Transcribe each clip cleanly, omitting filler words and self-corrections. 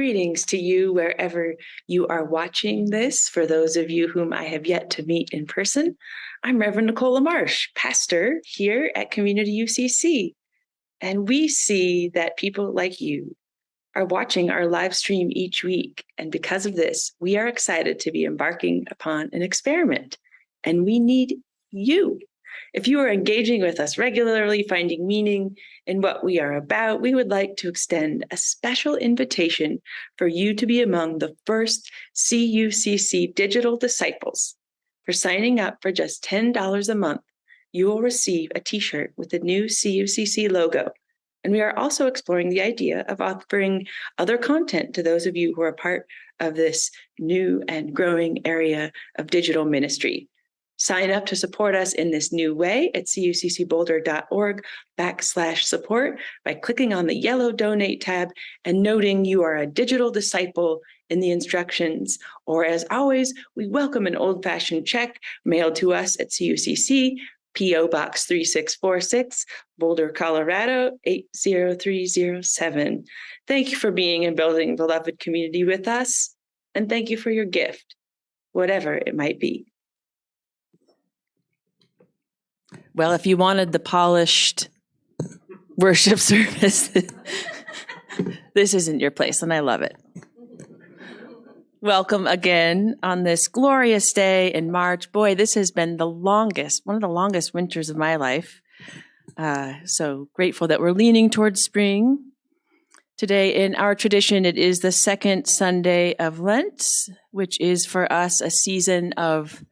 Greetings to you wherever you are watching this. For those of you whom I have yet to meet in person, I'm Reverend Nicola Marsh, pastor here at Community UCC. And we see that people like you are watching our live stream each week. And because of this, we are excited to be embarking upon an experiment. And we need you. If you are engaging with us regularly, finding meaning in what we are about, we would like to extend a special invitation for you to be among the first CUCC digital disciples. For signing up for just $10 a month, you will receive a t-shirt with the new CUCC logo. And we are also exploring the idea of offering other content to those of you who are part of this new and growing area of digital ministry. Sign up to support us in this new way at cuccboulder.org/support by clicking on the yellow donate tab and noting you are a digital disciple in the instructions. Or as always, we welcome an old-fashioned check mailed to us at CUCC, P.O. Box 3646, Boulder, Colorado 80307. Thank you for being and building beloved community with us, and thank you for your gift, whatever it might be. Well, if you wanted the polished worship service, this isn't your place, and I love it. Welcome again on this glorious day in March. Boy, this has been one of the longest winters of my life. So grateful that we're leaning towards spring. Today in our tradition, it is the second Sunday of Lent, which is for us a season of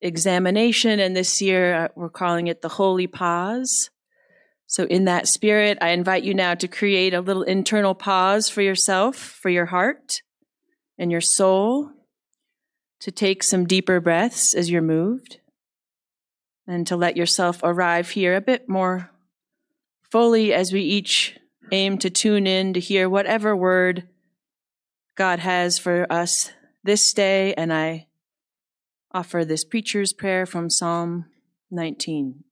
examination, and this year we're calling it the Holy Pause. So in that spirit, I invite you now to create a little internal pause for yourself, for your heart and your soul, to take some deeper breaths as you're moved, and to let yourself arrive here a bit more fully as we each aim to tune in to hear whatever word God has for us this day. And I offer this preacher's prayer from Psalm 19.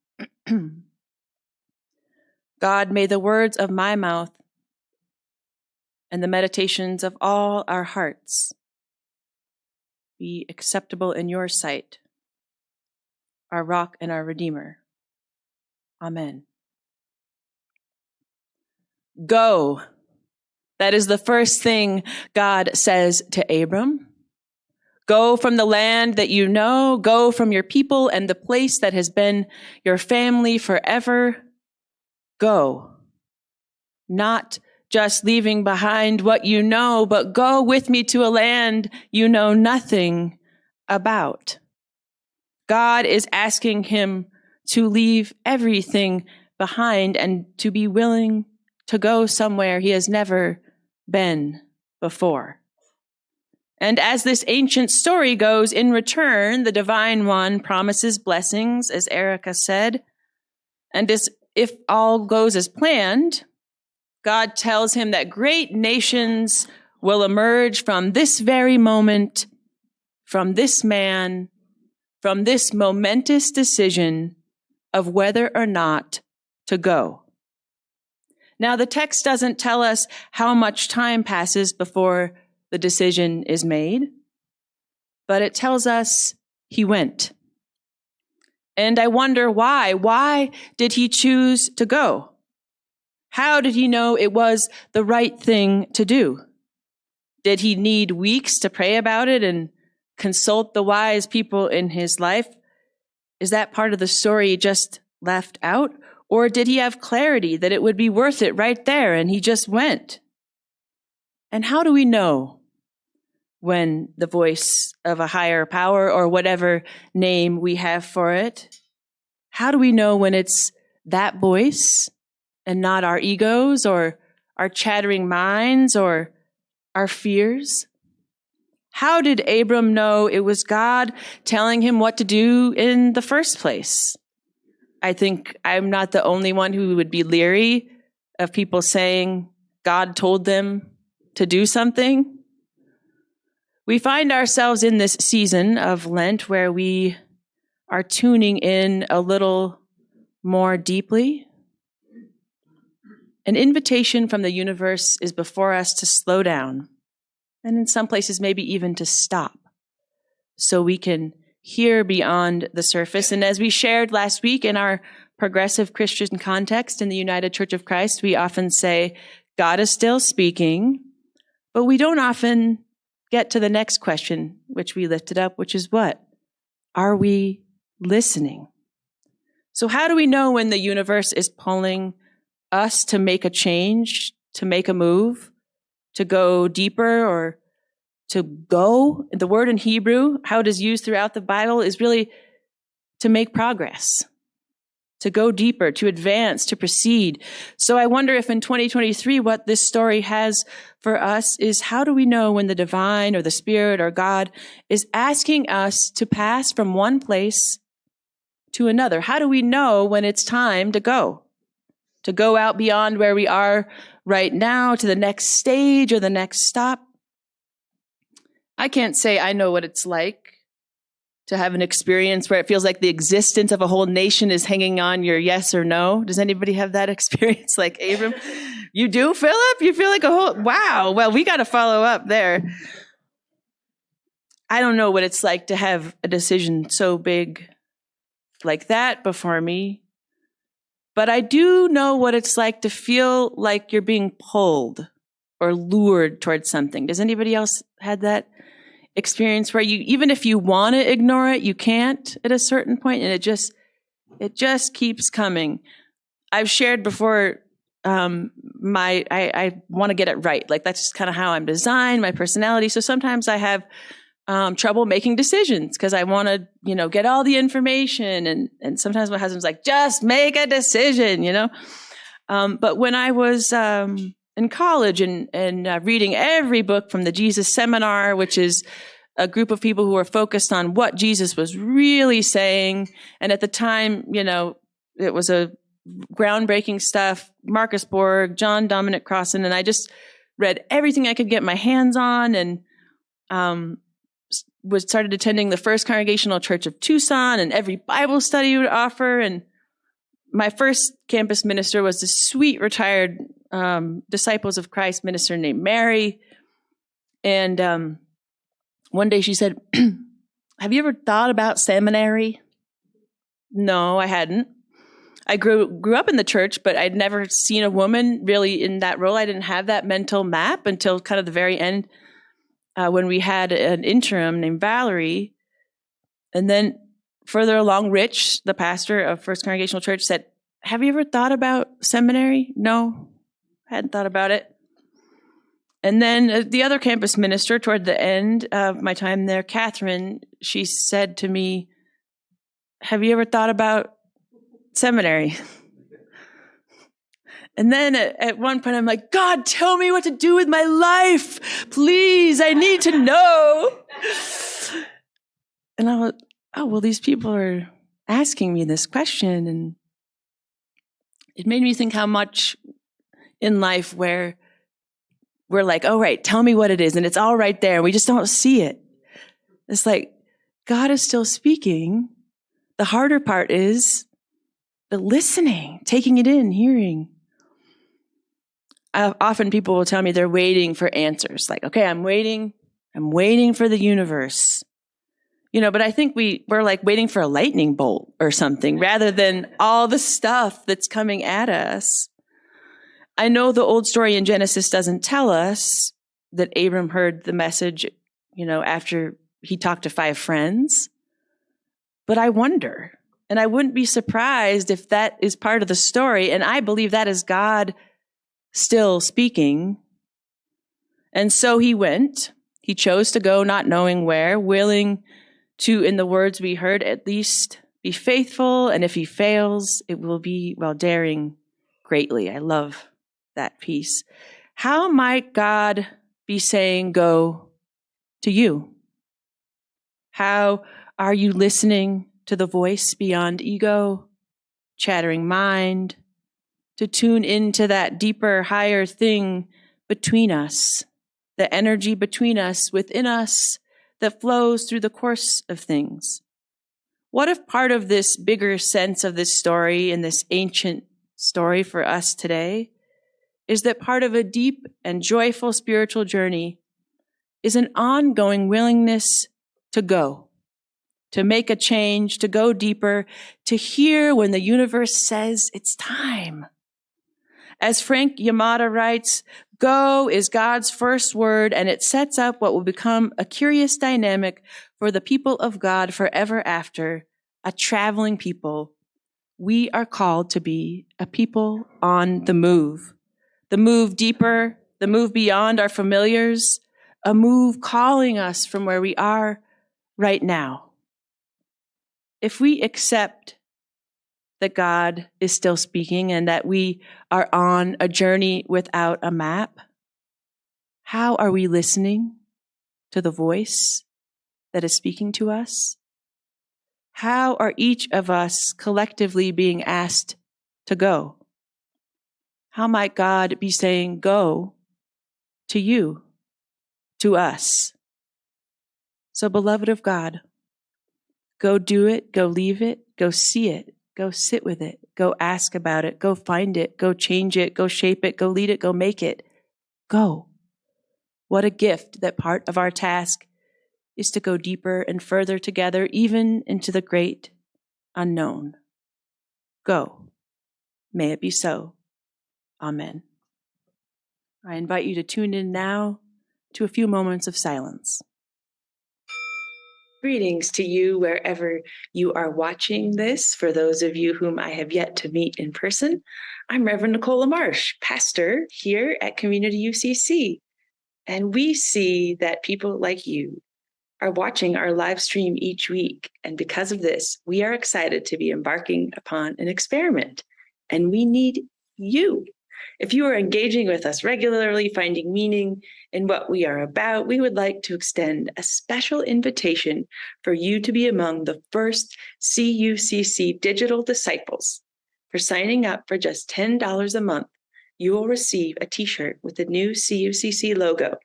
God, may the words of my mouth and the meditations of all our hearts be acceptable in your sight, our rock and our redeemer. Amen. Go. That is the first thing God says to Abram. Go from the land that you know, go from your people and the place that has been your family forever. Go. Not just leaving behind what you know, but go with me to a land you know nothing about. God is asking him to leave everything behind and to be willing to go somewhere he has never been before. And as this ancient story goes, in return, the Divine One promises blessings, as Erica said. And if all goes as planned, God tells him that great nations will emerge from this very moment, from this man, from this momentous decision of whether or not to go. Now, the text doesn't tell us how much time passes before the decision is made, but it tells us he went. And I wonder why. Why did he choose to go? How did he know it was the right thing to do? Did he need weeks to pray about it and consult the wise people in his life? Is that part of the story just left out? Or did he have clarity that it would be worth it right there and he just went? And how do we know when the voice of a higher power, or whatever name we have for it, how do we know when it's that voice and not our egos or our chattering minds or our fears? How did Abram know it was God telling him what to do in the first place? I think I'm not the only one who would be leery of people saying God told them to do something. We find ourselves in this season of Lent where we are tuning in a little more deeply. An invitation from the universe is before us to slow down, and in some places maybe even to stop, so we can hear beyond the surface. And as we shared last week in our progressive Christian context in the United Church of Christ, we often say, God is still speaking, but we don't often get to the next question, which we lifted up, which is what? Are we listening? So how do we know when the universe is pulling us to make a change, to make a move, to go deeper, or to go? The word in Hebrew, how it is used throughout the Bible, is really to make progress, to go deeper, to advance, to proceed. So I wonder if in 2023, what this story has for us is, how do we know when the divine or the Spirit or God is asking us to pass from one place to another? How do we know when it's time to go out beyond where we are right now to the next stage or the next stop? I can't say I know what it's like to have an experience where it feels like the existence of a whole nation is hanging on your yes or no. Does anybody have that experience like Abram? You do, Philip? You feel like a whole, wow. Well, we got to follow up there. I don't know what it's like to have a decision so big like that before me, but I do know what it's like to feel like you're being pulled or lured towards something. Does anybody else had that experience where you, even if you want to ignore it, you can't at a certain point, and it just keeps coming? I've shared before, I want to get it right. Like, that's just kind of how I'm designed, my personality. So sometimes I have trouble making decisions because I want to, get all the information. And sometimes my husband's like, just make a decision, But when I was in college and reading every book from the Jesus Seminar, which is a group of people who are focused on what Jesus was really saying. And at the time, it was a groundbreaking stuff, Marcus Borg, John Dominic Crossan, and I just read everything I could get my hands on, and started attending the First Congregational Church of Tucson and every Bible study would offer. And my first campus minister was this sweet retired Disciples of Christ minister named Mary. And one day she said, have you ever thought about seminary? No, I hadn't. I grew up in the church, but I'd never seen a woman really in that role. I didn't have that mental map until kind of the very end, when we had an interim named Valerie. And then further along, Rich, the pastor of First Congregational Church, said, have you ever thought about seminary? No, hadn't thought about it. And then the other campus minister toward the end of my time there, Catherine, she said to me, have you ever thought about seminary? And then at one point I'm like, God, tell me what to do with my life. Please, I need to know. And I was, oh, well, these people are asking me this question. And it made me think how much in life where we're like, oh, right, tell me what it is. And it's all right there. We just don't see it. It's like, God is still speaking. The harder part is the listening, taking it in, hearing. Often people will tell me they're waiting for answers. Like, okay, I'm waiting for the universe. But I think we're like waiting for a lightning bolt or something rather than all the stuff that's coming at us. I know the old story in Genesis doesn't tell us that Abram heard the message, after he talked to 5 friends. But I wonder, and I wouldn't be surprised if that is part of the story. And I believe that is God still speaking. And so he went. He chose to go, not knowing where, willing to, in the words we heard, at least be faithful. And if he fails, it will be while daring greatly. I love that piece. How might God be saying go to you? How are you listening to the voice beyond ego, chattering mind, to tune into that deeper, higher thing between us, the energy between us, within us, that flows through the course of things? What if part of this bigger sense of this story and this ancient story for us today is that part of a deep and joyful spiritual journey is an ongoing willingness to go, to make a change, to go deeper, to hear when the universe says it's time. As Frank Yamada writes, go is God's first word, and it sets up what will become a curious dynamic for the people of God forever after, a traveling people. We are called to be a people on the move deeper, the move beyond our familiars, a move calling us from where we are right now. If we accept that God is still speaking and that we are on a journey without a map, how are we listening to the voice that is speaking to us? How are each of us collectively being asked to go? How might God be saying, go to you, to us? So, beloved of God, go do it, go leave it, go see it, go sit with it, go ask about it, go find it, go change it, go shape it, go lead it, go make it. Go. What a gift that part of our task is to go deeper and further together, even into the great unknown. Go. May it be so. Amen. I invite you to tune in now to a few moments of silence. Greetings to you wherever you are watching this. For those of you whom I have yet to meet in person, I'm Reverend Nicola Marsh, pastor here at Community UCC. And we see that people like you are watching our live stream each week. And because of this, we are excited to be embarking upon an experiment. And we need you. If you are engaging with us regularly, finding meaning in what we are about, we would like to extend a special invitation for you to be among the first CUCC digital disciples. For signing up for just $10 a month, you will receive a t-shirt with the new CUCC logo.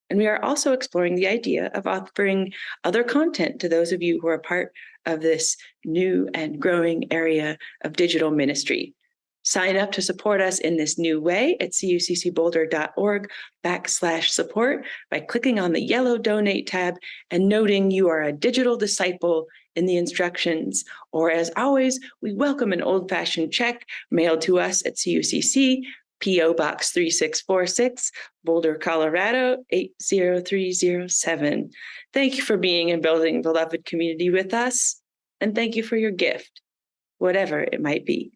And we are also exploring the idea of offering other content to those of you who are part of this new and growing area of digital ministry. Sign up to support us in this new way at cuccboulder.org/support by clicking on the yellow donate tab and noting you are a digital disciple in the instructions. Or as always, we welcome an old-fashioned check mailed to us at CUCC, P.O. Box 3646, Boulder, Colorado 80307. Thank you for being and building beloved community with us, and thank you for your gift, whatever it might be.